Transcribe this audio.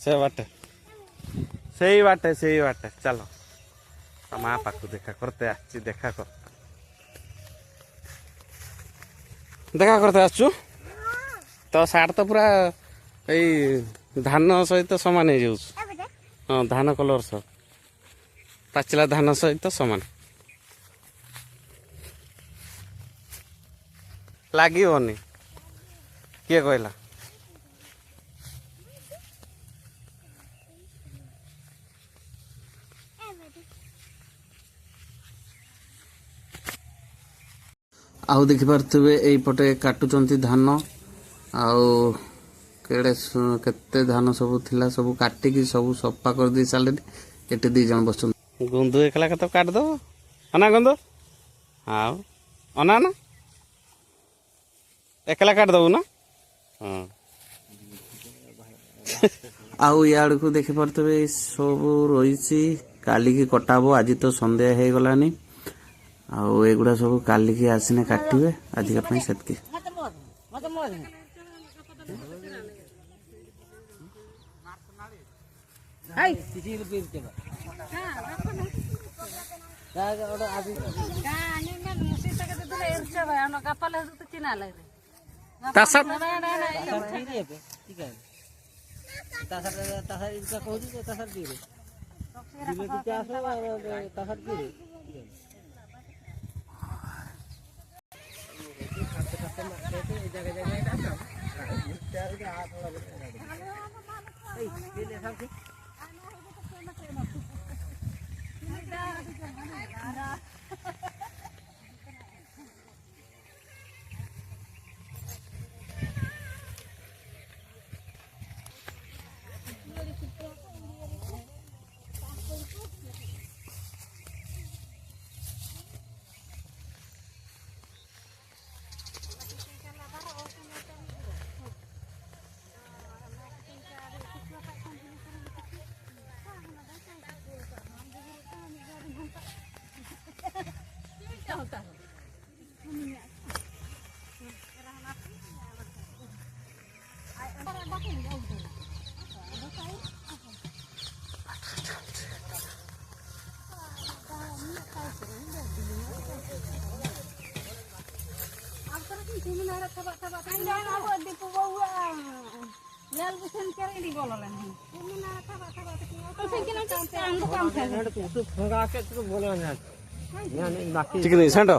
से बाटे सही बाटे चलो माँ पाखु देखा करते देखा करते आसचु तो सार्ट तो पूरा यही धान सहित सामान हो जाऊँ। हाँ धान कलर सब पाचिला धान सहित सामान लगे किए कहला आउ देखिपे यहीपटे काटुचंती धान आउ केते धान सब थिला सब काटिकी सब सफा कर दी सारे एटे दी जन बस गुंदु एकला के तो काट दो अना गुंदु हाँ अना ना एकला काट दबु ना हाँ आउ याड़ को देखि पारतबे सब रही काली की कटाबो आज तो संध्या हो गलानी आउ एगुड़ा सब काली की आसने काटिबे आज का सेतकी चिकन सेंटो